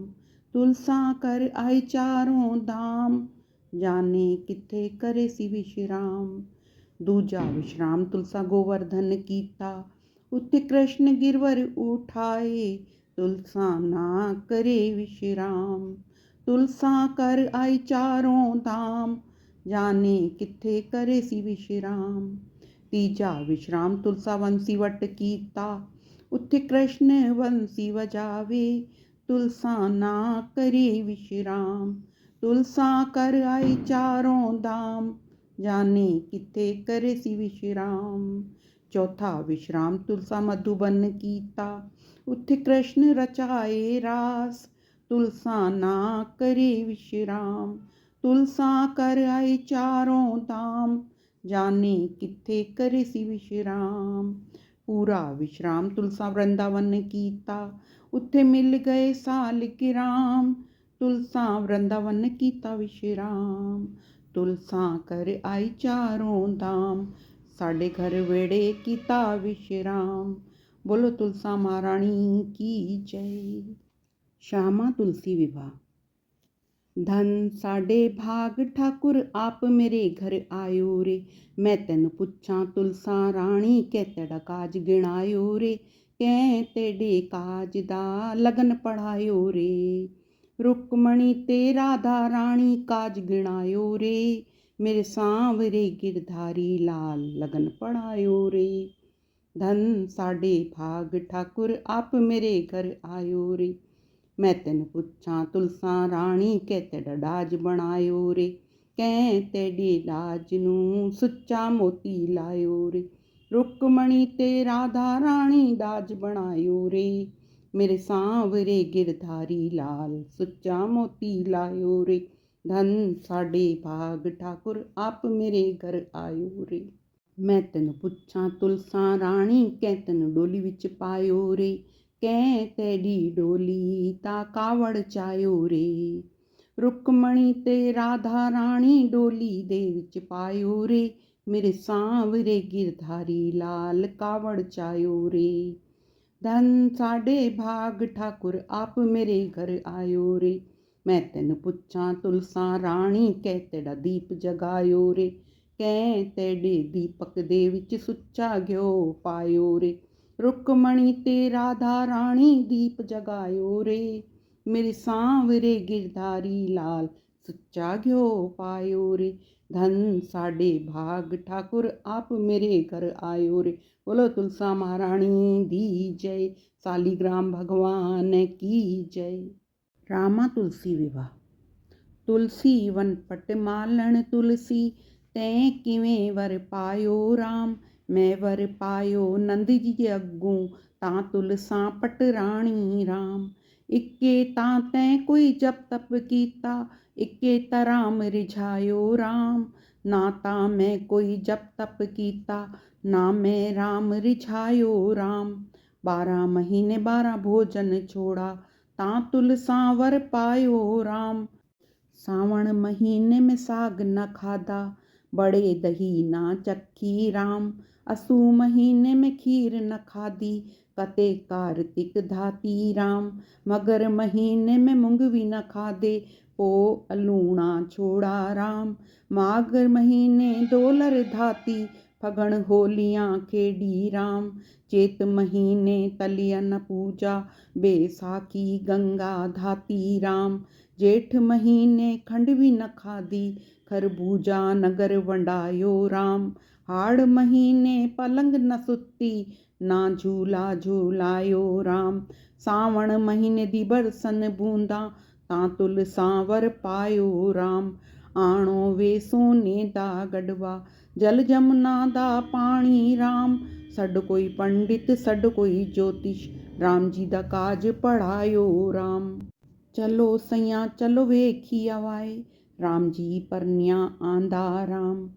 तुलसा कर आई चारों धाम, जाने किथे करे सी विश्राम। दूजा विश्राम तुलसा गोवर्धन कीता, उत्ति कृष्ण गिरवर उठाए। तुलसा ना करे विश्राम, तुलसा कर आई चारों धाम, जाने किथे करे सी विश्राम। तीजा विश्राम तुलसा वंशी वट कीता, उत्थे कृष्ण वंशी वजावे। तुलसा ना करे विश्राम, तुलसा कर आई चारों धाम, जाने किथे करे सी विश्राम। चौथा विश्राम तुलसा मधुबन कीता, उत्थे कृष्ण रचाए रास। तुलसा ना करे विश्राम, तुलसा कर आई चारों धाम, जाने किथे करे सी विश्राम। पूरा विश्राम तुलसा वृंदावन कीता, उत्थे मिल गए सालिक राम। तुलसा वृंदावन कीता विश्राम, तुलसा कर आई चारों धाम, साडे घर वेड़े कीता विश्राम। बोलो तुलसा महारानी की जय। श्यामा तुलसी विवाह। धन साडे भाग ठाकुर आप मेरे घर आयो रे। मैं तेन पुछां तुलसा राणी, कै तेरा काज गिणायो रे। कै तेरे काज दा लगन पढ़ायो रे। रुक्मणी ते राधा राणी काज गिणायो रे। मेरे सांवरे गिरधारी लाल लगन पढ़ायो रे। धन साडे भाग ठाकुर आप मेरे घर आयो रे। मैं तेन पुछां तुलसा राणी, कै तेरा डाज बनायो रे। कै तेरे डाज नूं सुच्चा मोती लायो रे। रुक्मणी ते राधा राणी डाज बनायो रे। मेरे सांवरे गिरधारी लाल सुच्चा मोती लायो रे। धन साडे भाग ठाकुर आप मेरे घर आयो रे। मैं तेन पुछां तुलसा राणी, कै तेन डोली विच पायो रे। कै तेरी डोली ता कावड़ चायो रे। रुक्मणी ते राधा राणी डोली दे विच पायो रे। मेरे सांवरे गिरधारी लाल कावड़ चायो रे। धन साडे भाग ठाकुर आप मेरे घर आयो रे। मैं तेन पुछां तुलसा राणी कै तेरा दीप जगायो रे। कै तेरे दीपक दे विच सुच्चा घ्यो पायो रे। रुकमणी ते राधा राणी दीप जगायो रे। मेरे सांवरे गिरधारी लाल सुच्चा घ्यो पायो रे। धन साडे भाग ठाकुर आप मेरे घर आयो रे। बोलो तुलसा महारानी दी जय, सालिग्राम भगवान की जय। रामा तुलसी विवाह। तुलसी वन पट मालण तुलसी, तैं किवें वर पायो राम। मैं वर पायो नंद जी अग्गों, तां तुलसा पट राणी राम। इक्के तां तैं कोई जप तप कीता, इक्के तराम रिझायो राम। ना तां मैं कोई जप तप कीता, ना मैं राम रिझायो राम। 12 महीने 12 भोजन छोड़ा, तां तुलसा वर पायो राम। सावण महीने में साग न खाधा, बड़े दही ना चखी राम। असू महीने में खीर न खाधी, कते कार्तिक धाती राम। मगर महीने में मूंगवी न खाधे, पो अलूणा छोड़ा राम। माघ महीने डोलर धाती, फगण होलियां खेड़ी राम। चेत महीने तलिया न पूजा, बैसाखी गंगा धाती राम। जेठ महीने खंडवी न खाधी, खरबूजा नगर वंडायो राम। हाड़ महीने पलंग न सुती, ना झूला झूलायो राम। सावण महीने दी बरसन बूंदा, तां तुलसा वर पायो राम। आणो वे सोने दा गढ़वा, जल जमुना दा पानी राम। सड कोई पंडित सड कोई ज्योतिष, राम जी दा काज पढ़ायो राम। चलो सैयां चलो वेखी आवाए, राम जी परनिया आंदा राम।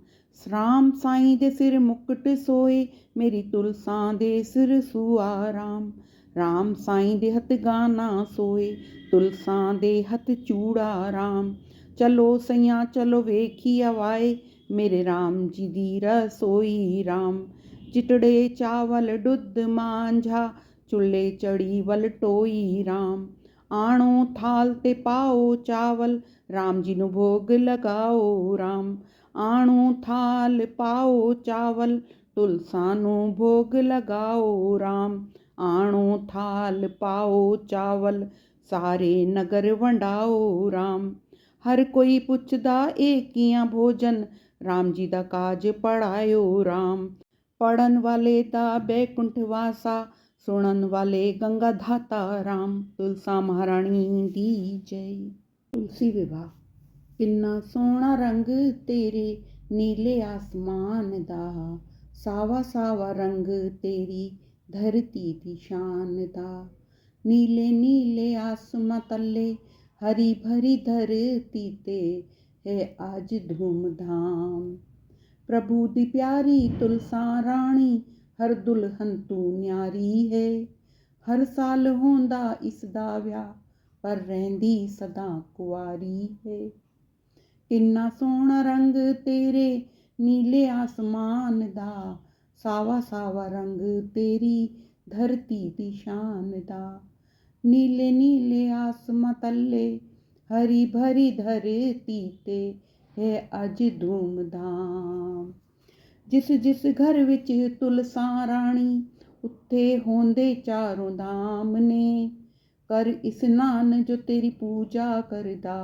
राम साईं दे सिर मुकुट सोए, मेरी तुलसा दे सिर सुआ राम। राम साईं दे हथ गाना सोए, तुलसा दे हथ चूड़ा राम। चलो सैयां चलो वेखी आवाए, मेरे राम जी दी रसोई राम। चिटड़े चावल दुध मांझा, चुल्हे चढ़ी वल टोई राम। आणो थाल ते पाओ चावल, राम जी नू भोग लगाओ राम। आणो थाल पाओ चावल, तुलसा नू भोग लगाओ राम। आणो थाल पाओ चावल, सारे नगर वंडाओ राम। हर कोई पुछदा ए कियां भोजन, राम जी दा काज पढ़ायो राम। पढ़न वाले दा बैकुंठ वासा, सुनन वाले गंगा धाता राम। तुलसा महारानी दी जय। तुलसी विवाह। किन्ना सोहना रंग तेरे नीले आसमान दा, सावा सावा रंग तेरी धरती दी शान दा। नीले नीले आसमां तले, हरी भरी धरती ते है आज धूम धाम। प्रभु दी प्यारी तुलसा राणी, हर दुल्हन तू न्यारी है। हर साल होंदा इसदा व्याह, पर रहिंदी सदा कुआरी है। किन्ना सोहना रंग तेरे नीले आसमान दा, सावा सावा रंग तेरी धरती दी शान दा। नीले नीले आसमां तले, हरी भरी धरती ते है अज धूम धाम। जिस जिस घर विच तुलसा राणी, उत्थे होंदे चारों धाम ने। कर इस्नान जो तेरी पूजा करदा,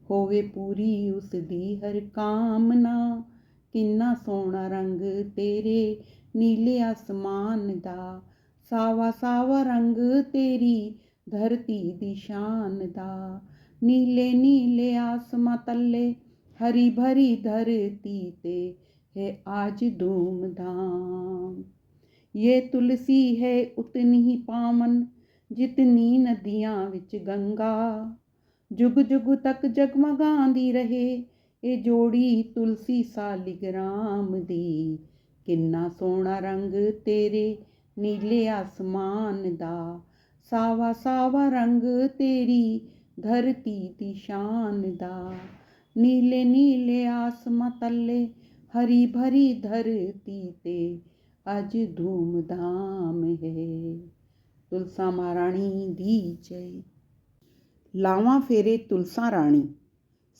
होवे पूरी उस दी हर कामना। किन्ना सोहना रंग तेरे नीले आसमान दा, सावा सावा रंग तेरी धरती दी शान दा। नीले नीले आसमां तले, हरी भरी धरती ते है आज धूम धाम। ये तुलसी है उतनी ही पावन, जितनी नदियां विच गंगा। जुग जुग तक जगमगांदी रहे, ये जोड़ी तुलसी सालिग्राम दी। किन्ना सोहना रंग तेरे नीले आसमान दा, सावा सावा रंग तेरी धरती दी शान दा। नीले नीले आसमां तले, हरी भरी धरती ते अज धूम धाम है। तुलसा महारानी दी जय। ਲਾਵਾਂ ਫੇਰੇ ਤੁਲਸਾ ਰਾਣੀ।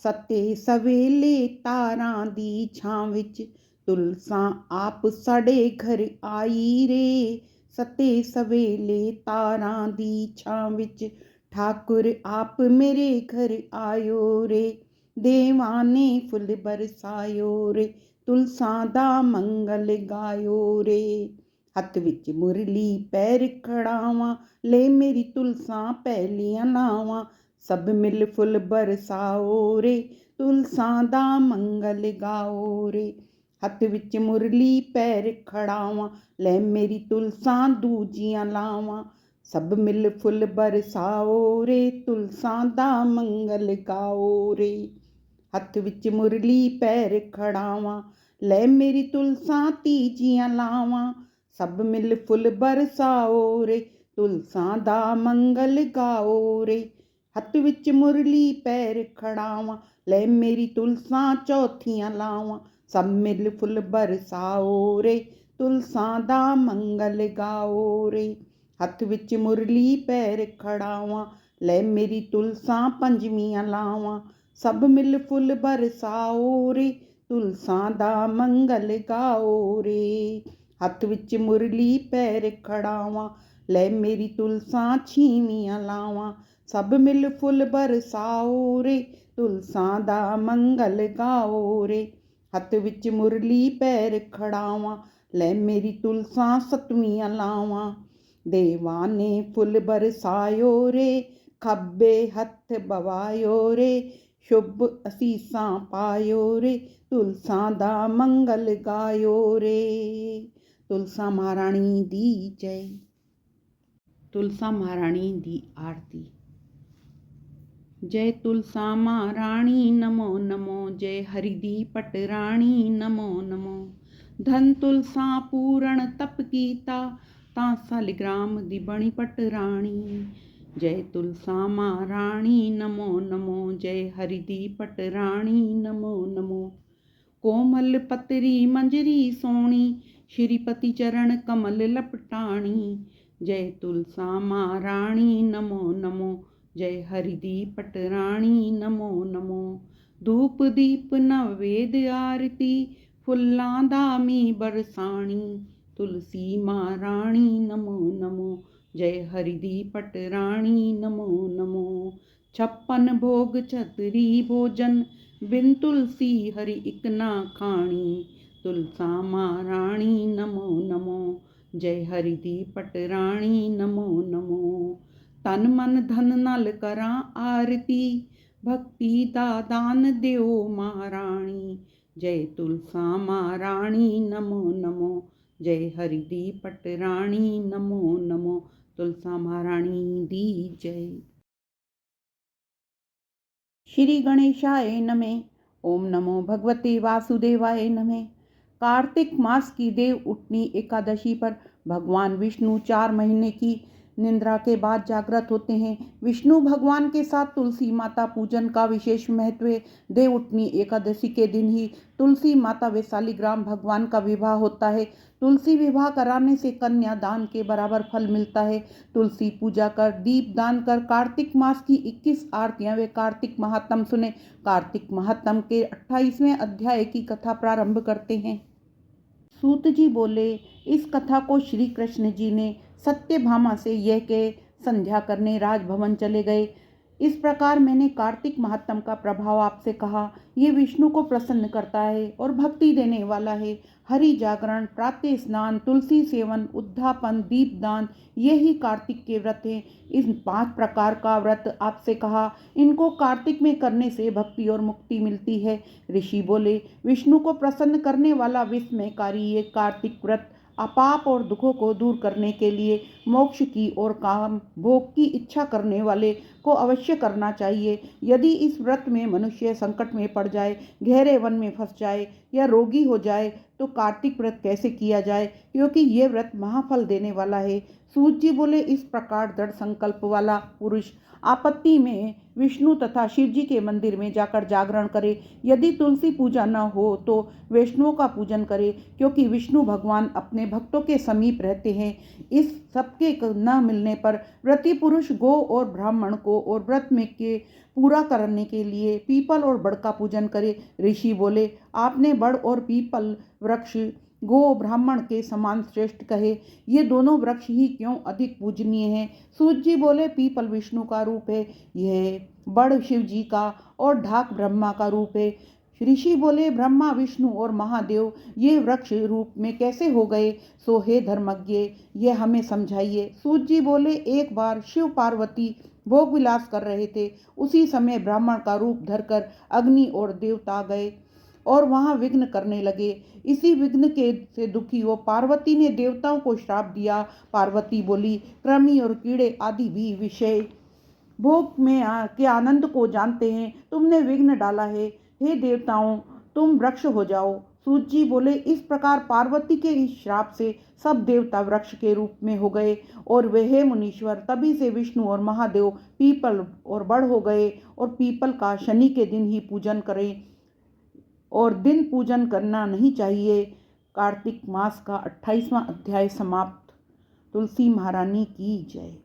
ਸੱਤੇ ਸਵੇਲੇ ਤਾਰਾਂ ਦੀ ਛਾਂ ਵਿੱਚ ਤੁਲਸਾ ਆਪ ਸਾਡੇ ਘਰ ਆਈ ਰੇ। ਸੱਤੇ ਸਵੇਲੇ ਤਾਰਾਂ ਦੀ ਛਾਂ ਵਿੱਚ ਠਾਕੁਰ ਆਪ ਮੇਰੇ ਘਰ ਆਇਓ ਰੇ। ਦੇਵਾਂ ਨੇ ਫੁੱਲ ਬਰਸਾਇਓ ਰੇ, ਤੁਲਸਾ ਦਾ ਮੰਗਲ ਗਾਇਓ ਰੇ। ਹੱਥ ਵਿੱਚ ਮੁਰਲੀ ਪੈਰ ਖੜਾਵਾਂ, ਲੈ ਮੇਰੀ ਤੁਲਸਾ ਪਹਿਲੀਆਂ ਲਾਵਾਂ। ਸਭ ਮਿਲ ਫੁੱਲ ਬਰਸਾਓ ਰੇ, ਤੁਲਸਾ ਦਾ ਮੰਗਲ ਗਾਓ ਰੇ। ਹੱਥ ਵਿੱਚ ਮੁਰਲੀ ਪੈਰ ਖੜਾਵਾਂ, ਲੈ ਮੇਰੀ ਤੁਲਸਾ ਦੂਜੀਆਂ ਲਾਵਾਂ। ਸਭ ਮਿਲ ਫੁੱਲ ਬਰਸਾਓ ਰੇ, ਤੁਲਸਾ ਦਾ ਮੰਗਲ ਗਾਓ ਰੇ। ਹੱਥ ਵਿੱਚ ਮੁਰਲੀ ਪੈਰ ਖੜਾਵਾਂ, ਲੈ ਮੇਰੀ ਤੁਲਸਾ ਤੀਜੀਆਂ ਲਾਵਾਂ। ਸਭ ਮਿਲ ਫੁੱਲ ਬਰਸਾਓ ਰੇ, ਤੁਲਸਾ ਦਾ ਮੰਗਲ ਗਾਓ ਰੇ। ਹੱਥ ਵਿੱਚ ਮੁਰਲੀ ਪੈਰ ਖੜਾਵਾਂ, ਲੈ ਮੇਰੀ ਤੁਲਸਾ ਚੌਥੀਆਂ ਲਾਵਾਂ। ਸਭ ਮਿਲ ਫੁੱਲ ਬਰਸਾਓ ਰੇ, ਤੁਲਸਾ ਦਾ ਮੰਗਲ ਗਾਓ ਰੇ। ਹੱਥ ਵਿੱਚ ਮੁਰਲੀ ਪੈਰ ਖੜਾਵਾਂ, ਲੈ ਮੇਰੀ ਤੁਲਸਾ ਪੰਜਵੀਆਂ ਲਾਵਾਂ। ਸਭ ਮਿਲ ਫੁੱਲ ਬਰਸਾਓ ਰੇ, ਤੁਲਸਾ ਦਾ ਮੰਗਲ ਗਾਓ ਰੇ। ਹੱਥ ਵਿੱਚ ਮੁਰਲੀ ਪੈਰ ਖੜਾਵਾਂ, ਲੈ ਮੇਰੀ ਤੁਲਸਾ ਛੀਵੀਆਂ ਲਾਵਾਂ। ਸਭ ਮਿਲ ਫੁੱਲ ਬਰਸਾਓ ਰੇ, ਤੁਲਸਾ ਦਾ ਮੰਗਲ ਗਾਓ ਰੇ। ਹੱਥ ਵਿੱਚ ਮੁਰਲੀ ਪੈਰ ਖੜਾਵਾਂ, ਲੈ ਮੇਰੀ ਤੁਲਸਾ ਸੱਤਵੀਆਂ ਲਾਵਾਂ। ਦੇਵਾਂ ਨੇ ਫੁੱਲ ਬਰਸਾਇਓ ਰੇ, ਖੱਬੇ ਹੱਥ ਬਵਾਇਓ ਰੇ। ਸ਼ੁਭ ਅਸੀਸਾਂ ਪਾਇਓ ਰੇ, ਤੁਲਸਾ ਦਾ ਮੰਗਲ ਗਾਇਓ ਰੇ। ਤੁਲਸਾ ਮਹਾਰਾਣੀ ਦੀ ਜੈ। ਤੁਲਸਾ ਮਹਾਰਾਣੀ ਦੀ ਆਰਤੀ। ਜੈ ਤੁਲਸਾ ਮਹਾਰਾਣੀ ਨਮੋ ਨਮੋ, ਜੈ ਹਰਿ ਦੀ ਪਟਰਾਣੀ ਨਮੋ ਨਮੋ। ਧਨ ਤੁਲਸਾ ਪੂਰਨ ਤਪ ਕੀਤਾ, ਤਾਂ ਸਾਲਿਗ੍ਰਾਮ ਦੀ ਬਣੀ ਪਟਰਾਣੀ। ਜੈ ਤੁਲਸਾ ਮਹਾਰਾਣੀ ਨਮੋ ਨਮੋ, ਜੈ ਹਰਿ ਦੀ ਪਟਰਾਣੀ ਨਮੋ ਨਮੋ। ਕੋਮਲ ਪਤਰੀ ਮੰਜਰੀ ਸੋਹਣੀ, ਸ਼੍ਰੀਪਤੀ ਚਰਨ ਕਮਲ ਲਪਟਾਣੀ। ਜੈ ਤੁਲਸਾ ਮਹਾਰਾਣੀ ਨਮੋ ਨਮੋ, ਜੈ ਹਰਿ ਦੀ ਪਟਰਾਣੀ ਨਮੋ ਨਮੋ। ਧੂਪ ਦੀਪ ਨਵੇਦ ਆਰਤੀ, ਫੁੱਲਾਂ ਦਾ ਮੀਂਹ ਬਰਸਾਣੀ। ਤੁਲਸੀ ਮਹਾਰਾਣੀ ਨਮੋ ਨਮੋ, ਜੈ ਹਰਿ ਦੀ ਪਟਰਾਣੀ ਨਮੋ ਨਮੋ। ਛੱਪਨ ਭੋਗ ਛਤਰੀ ਭੋਜਨ, ਬਿਨ ਤੁਲਸੀ ਹਰਿ ਇਕ ਨਾ ਖਾਣੀ। ਤੁਲਸਾ ਮਹਾਰਾਣੀ ਨਮੋ ਨਮੋ, ਜੈ ਹਰਿ ਦੀ ਪਟਰਾਣੀ ਨਮੋ ਨਮੋ। ਤਨ ਮਨ ਧਨ ਨਾਲ ਕਰਾਂ ਆਰਤੀ, ਭਗਤੀ ਦਾ ਦਾਨ ਦਿਓ ਮਹਾਰਾਣੀ। ਜੈ ਤੁਲਸਾ ਮਹਾਰਾਣੀ ਨਮੋ ਨਮੋ, ਜੈ ਹਰਿ ਦੀ ਪਟਰਾਣੀ ਨਮੋ ਨਮੋ। ਤੁਲਸਾ ਮਹਾਰਾਣੀ ਦੀ ਜੈ। श्री गणेशाय नमः। ओम नमो भगवते वासुदेवाय नमः। कार्तिक मास की देव उठनी एकादशी पर भगवान विष्णु 4 महीने की निद्रा के बाद जागृत होते हैं। विष्णु भगवान के साथ तुलसी माता पूजन का विशेष महत्व है। देव उठनी एकादशी के दिन ही तुलसी माता व शालिग्राम भगवान का विवाह होता है। तुलसी विवाह कराने से कन्या दान के बराबर फल मिलता है। तुलसी पूजा कर, दीप दान कर, कार्तिक मास की 21 आरतियां व कार्तिक महात्म सुने। कार्तिक महात्म के 28वें अध्याय की कथा प्रारंभ करते हैं। सूत जी बोले, इस कथा को श्री कृष्ण जी ने सत्यभामा से यह कह संध्या करने राजभवन चले गए। इस प्रकार मैंने कार्तिक महात्म का प्रभाव आपसे कहा। ये विष्णु को प्रसन्न करता है और भक्ति देने वाला है। हरि जागरण, प्रातः स्नान, तुलसी सेवन, उद्धापन, दीपदान, यही कार्तिक के व्रत हैं। इन 5 प्रकार का व्रत आपसे कहा। इनको कार्तिक में करने से भक्ति और मुक्ति मिलती है। ऋषि बोले, विष्णु को प्रसन्न करने वाला विस्मयकारी ये कार्तिक व्रत अपाप और दुखों को दूर करने के लिए मोक्ष की और काम भोग की इच्छा करने वाले को अवश्य करना चाहिए। यदि इस व्रत में मनुष्य संकट में पड़ जाए, गहरे वन में फंस जाए या रोगी हो जाए तो कार्तिक व्रत कैसे किया जाए, क्योंकि ये व्रत महाफल देने वाला है। सूत जी बोले, इस प्रकार दृढ़ संकल्प वाला पुरुष आपत्ति में विष्णु तथा शिव जी के मंदिर में जाकर जागरण करे। यदि तुलसी पूजा न हो तो वैष्णुओं का पूजन करे, क्योंकि विष्णु भगवान अपने भक्तों के समीप रहते हैं। इस सबके न मिलने पर व्रती पुरुष गौ और ब्राह्मण को और व्रत में के पूरा करने के लिए पीपल और बड़ का पूजन करे। ऋषि बोले, आपने बड़ और पीपल वृक्ष गो ब्राह्मण के समान श्रेष्ठ कहे, ये दोनों वृक्ष ही क्यों अधिक पूजनीय हैं? सूत जी बोले, पीपल विष्णु का रूप है, यह बड़ शिव जी का और ढाक ब्रह्मा का रूप है। ऋषि बोले, ब्रह्मा विष्णु और महादेव ये वृक्ष रूप में कैसे हो गए? सो हे धर्मज्ञ, यह हमें समझाइए। सूत जी बोले, एक बार शिव पार्वती भोग विलास कर रहे थे। उसी समय ब्राह्मण का रूप धरकर अग्नि और देवता गए और वहां विघ्न करने लगे। इसी विघ्न के से दुखी हो पार्वती ने देवताओं को श्राप दिया। पार्वती बोली, कृमि और कीड़े आदि भी विषय भोग में के आनंद को जानते हैं, तुमने विघ्न डाला है। हे देवताओं, तुम वृक्ष हो जाओ। सूत जी बोले, इस प्रकार पार्वती के इस श्राप से सब देवता वृक्ष के रूप में हो गए और वे हे मुनीश्वर, तभी से विष्णु और महादेव पीपल और बड़ हो गए और पीपल का शनि के दिन ही पूजन करें और दिन पूजन करना नहीं चाहिए। कार्तिक मास का 28वां अध्याय समाप्त। तुलसी महारानी की जय।